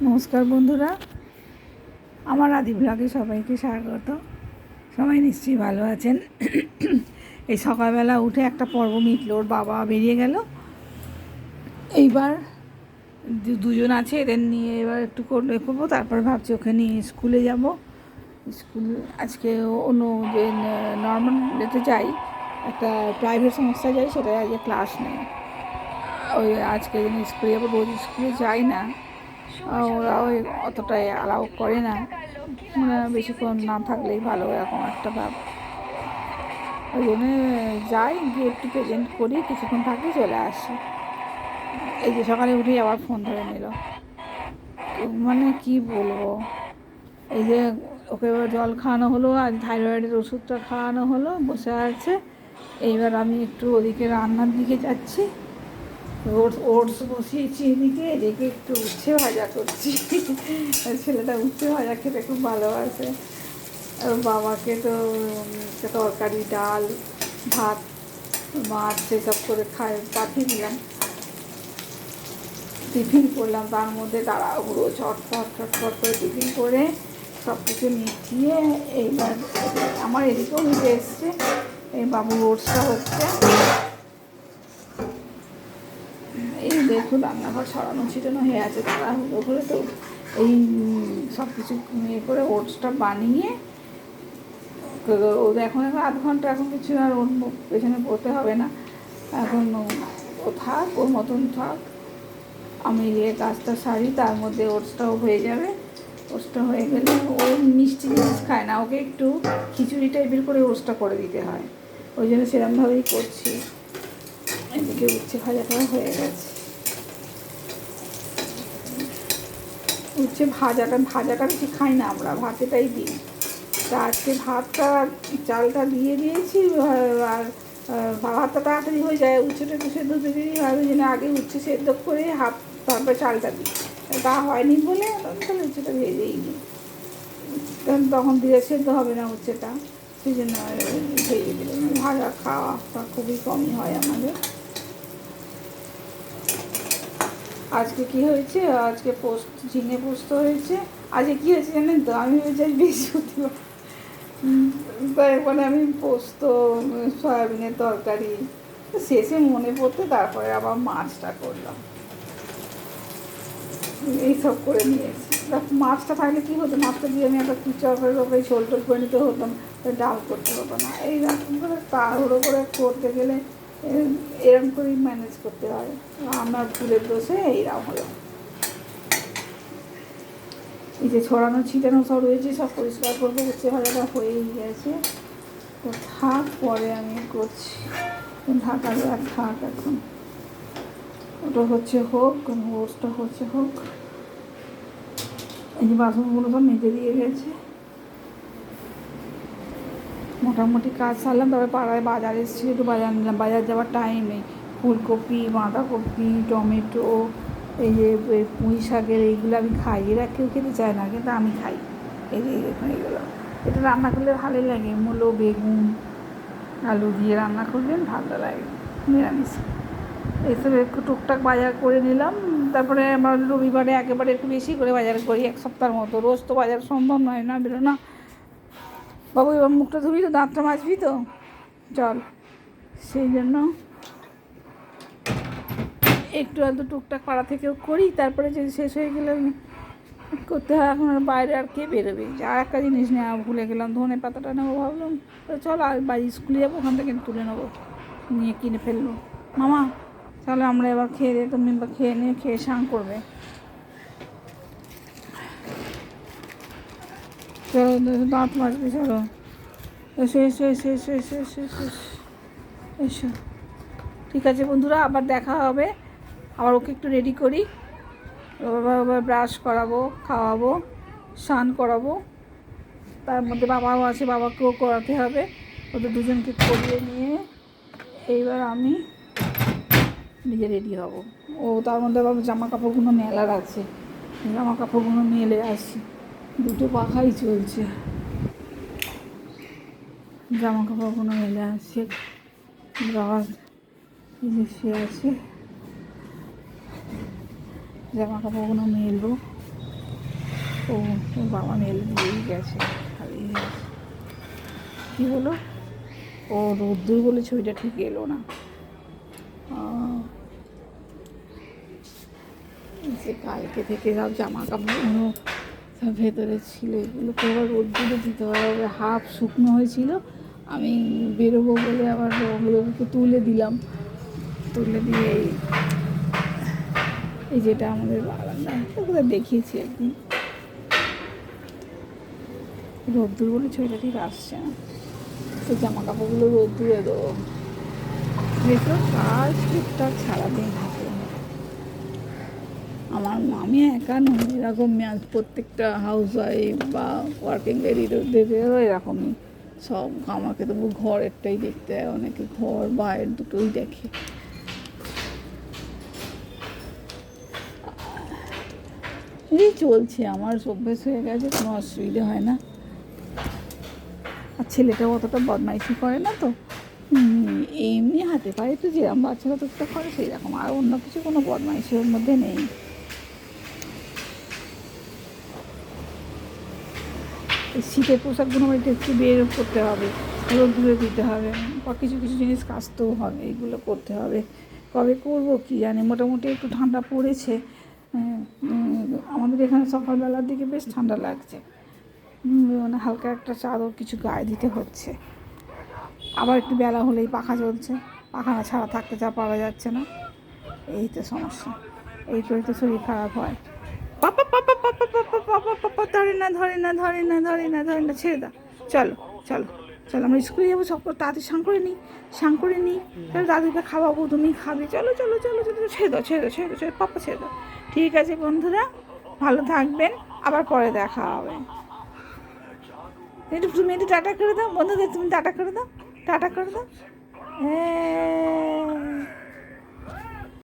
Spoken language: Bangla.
নমস্কার বন্ধুরা, আমার আদি ব্লগে সবাইকে স্বাগত। সবাই নিশ্চয়ই ভালো আছেন। এই সকালবেলা উঠে একটা পর্ব মিটল, ওর বাবা বেরিয়ে গেল। এইবার দুজন আছে, এদের নিয়ে এবার একটু করবো, তারপর ভাবছি ওকে নিয়ে স্কুলে যাব। স্কুল আজকে অন্য যে নর্মাল যেতে যাই, একটা প্রাইভেট সংস্থায় যাই, সেটা আজকে ক্লাস নেই। ওই আজকে স্কুলে যাবো, রোজ স্কুলে যাই না, ওরা ওই অতটাই অ্যালাউ করে না, মানে বেশিক্ষণ না থাকলেই ভালো, এরকম একটা ভাব। ওই জন্যে যাই, গিয়ে একটু প্রেজেন্ট করি, কিছুক্ষণ থাকি, চলে আসি। এই যে সকালে উঠেই আবার ফোন ধরে নিল, মানে কি বলবো। এই যে ওকে এবার জল খাওয়ানো হলো, আজ থাইরয়েডের ওষুধটা খাওয়ানো হলো, বসে আছে। এইবার আমি একটু ওদিকে রান্নার দিকে যাচ্ছি। ওটস বসিয়েছি এদিকে, এদিকে একটু উচ্ছে ভাজা করছি। ছেলেটা উচ্ছে ভাজা খেতে খুব ভালোবাসে। আর বাবাকে তো তরকারি, ডাল, ভাত, মাছ সেসব করে পাঠিয়ে দিলাম। টিফিন করলাম, তার মধ্যে তাড়াহুড়ো ছটফট করে টিফিন করে সব কিছু মিটিয়ে এইবার আমার এদিকেও নিতে এসছে। এই বাবুর ওটসটা হচ্ছে। এই দেখুন রান্নাঘর ছড়ানো ছিটানো হয়ে আছে, তাড়াহুড়ো করে তো এই সব কিছু ইয়ে করে ওটসটা বানিয়ে ও এখন আধ ঘন্টা, এখন কিছু আর ওর পেছনে পড়তে হবে না। এখন ও থাক, ওর মতন থাক, আমি কাজটা সারি, তার মধ্যে ওটসটাও হয়ে যাবে। ওটসটা হয়ে গেলে ও মিষ্টি জিনিস খায় না, ওকে একটু খিচুড়ি টাইপের করে ওটসটা করে দিতে হয়, ওই জন্য সেরকমভাবেই করছি। এদিকে উচ্ছে ভাজাটা হয়ে গেছে। উচ্ছে ভাজাটা বেশি খাই না আমরা, ভাতেটাই দিই। তা আজকে ভাতটা, চালটা দিয়ে দিয়েছি, আর ভাতটা তাড়াতাড়ি হয়ে যায়, উচ্ছেটা একটু সেদ্ধ দিয়ে দিই, ওই জন্য আগে উচ্ছে সেদ্ধ করে তারপরে চালটা দিই। তা হয়নি বলে তাহলে উচ্ছেটা ভেজেই নিই, কারণ তখন দিয়ে সেদ্ধ হবে না উচ্ছেটা, সেই জন্য ভেজে দিলাম। ভাজা খাওয়া খুবই কমই হয় আমাদের। আজকে কি হয়েছে, আজকে ঝিঙে পোস্ত হয়েছে। আজকে কী হয়েছে জানেন তো, আমি ভেবেছি বৃহস্পতিবার, তাই মানে আমি পোস্ত, সয়াবিনের তরকারি, শেষে মনে পড়তে তারপরে আবার মাছটা করলাম, এইসব করে নিয়েছি। মাছটা থাকলে কী হতো, মাছটা দিয়ে আমি একটা চরকারির ওপরে ঝোল টোল করে নিতে হতাম, ডাল করতে হতো না। এইরকম করে তাড়াহুড়ো করে করতে গেলে এরকম করেই ম্যানেজ করতে হয়। আমার ভুলের দোষে এইরকম হলো। এই যে ছড়ানো ছিটানো সব রয়েছে, সব পরিষ্কার করবো। উচ্ছে ভাজাটা হয়েই গেছে, তো থাক, পরে আমি করছি। ঢাকা দেওয়া থাক, এখন ওটা হচ্ছে হোক, ওটসটা হচ্ছে হোক। এই যে বাসনগুলো সব মেজে দিয়ে গেছে, মোটামুটি কাজ সারলাম। তবে পাড়ায় বাজার এসেছি, একটু বাজার নিলাম, বাজার যাওয়ার টাইম নেই। ফুলকপি, বাঁধাকপি, টমেটো, এই যে পুঁই শাকের, এইগুলো আমি খাই, এরা কেউ খেতে চায় না, কিন্তু আমি খাই। এই যে দেখুন এইগুলো, এটা রান্না করলে ভালোই লাগে, মূলো, বেগুন, আলু দিয়ে রান্না করলেন ভালো লাগে নিরামিষ। এইসব একটু টুকটাক বাজার করে নিলাম। তারপরে আমার রবিবারে একেবারে একটু বেশি করে বাজার করি, এক সপ্তাহের মতো। রোজ তো বাজার সম্ভব নয়, না বেরোনো। বাবু এবার মুখটা ধুবি তো, দাঁতটা মাজবি তো, চল। সেই জন্য একটু আধটু টুকটাক পাড়া থেকেও করি, তারপরে যদি শেষ হয়ে গেলে করতে হয়। এখন আর বাইরে আর কে বেরোবে। আর একটা জিনিস নেওয়া ভুলে গেলাম, ধনে পাতাটা নেবো ভাবলাম, চল আর বাড়ি স্কুলে যাবো, ওখান থেকে তুলে নেবো, নিয়ে কিনে ফেলবো। মামা তাহলে আমরা এবার খেয়ে দিয়ে, তুমি খেয়ে নিয়ে খেয়ে স্নান করবে, চলো দাঁত মাজবে, চলো এসো এসো এসো এসো এসো এসো এসো এসো। ঠিক আছে বন্ধুরা, আবার দেখা হবে। আবার ওকে একটু রেডি করি, আবার ব্রাশ করাবো, খাওয়াবো, স্নান করাবো। তার মধ্যে বাবাও আছে, বাবাকেও করাতে হবে। ওদের দুজনকে করিয়ে নিয়ে এইবার আমি নিজে রেডি হব। ও তার মধ্যে আবার জামা কাপড়গুলো মেলার আছে, জামা কাপড়গুলো মেলে আসি। দুটো পাখাই চলছে, জামা কাপড়গুলো মেলে আসছে। বাবা শুয়ে আছে, জামা কাপড়গুলো মেলবো, ও ওর বাবা মেলে দিয়েই গেছে, খালিই গেছে। কী হলো? ও রোদ্দুর বলে ছবিটা ঠিক এলো না। যে কালকে থেকে সব জামা কাপড়গুলো সব ভেতরে ছিল, এগুলোকে আবার রোদ্দুরে দিতে হবে। হাফ শুকনো হয়েছিল, আমি বেরোবো বলে আবার ওগুলোকে তুলে দিলাম। তুলে দিয়ে এই যেটা আমাদের বারান্দা, ওগুলো দেখিয়েছি একদিন। রোদ্দুর বলে ছবিটা ঠিক আসছে না, তো জামা কাপড়গুলো রোদ্দুরে দেবো। দেখো কাজ টুকটাক সারাদিন থাকে। আমি একা নই, এরকম প্রত্যেকটা হাউস ওয়াইফ বা ওয়ার্কিং লেডিদেরও এরকমই সব। আমাকে তবু ঘরেরটাই দেখতে হয়, অনেকে ঘর বাইরের দুটোই দেখে। এই চলছে, আমার অভ্যেস হয়ে গেছে, কোনো অসুবিধা হয় না। আর ছেলেটাও অতটা বদমাইশি করে না তো, এমনি হাতে পায়ে তো যেরকম বাচ্চারা টুকটাক করে সেই রকম, আর অন্য কিছু কোনো বদমাইশি ওর মধ্যে নেই। শীতের পোশাকগুলো আমার একটু বের করতে হবে, রোদ্দুরে দিতে হবে, বা কিছু কিছু জিনিস কাচতেও হবে, এইগুলো করতে হবে। কবে করবো কী জানি, মোটামুটি একটু ঠান্ডা পড়েছে। আমাদের এখানে সকালবেলার দিকে বেশ ঠান্ডা লাগছে, মানে হালকা একটা চাদর কিছু গায়ে দিতে হচ্ছে। আবার একটু বেলা হলেই পাখা চলছে, পাখা না ছাড়া থাকতে যা পারা যাচ্ছে না। এই তো সমস্যা, এই করে তো শরীর খারাপ হয়। পাপা পাপা পাপা পাপা পাপা পাপা, ধরে না ধরে না ধরে না ধরে না ধরে না, ছেড়ে দাও। চলো চলো চলো, আমরা স্কুলে যাবো, সব তাড়াতাড়ি স্নান করে নিই, তাহলে দাদুকে খাওয়াবো, তুমি খাবে। চলো চলো চলো চলো, ছেড়ে দাও ছেড়ে দাও ছেড়ে দাও, ছেড়ে পাপা ছেড়ে দাও। ঠিক আছে বন্ধুরা, ভালো থাকবেন, আবার পরে দেখা হবে। তুমি একটু টাটা করে দাও বন্ধুদের, তুমি টাটা করে দাও, টাটা করে দাও। হ্যাঁ।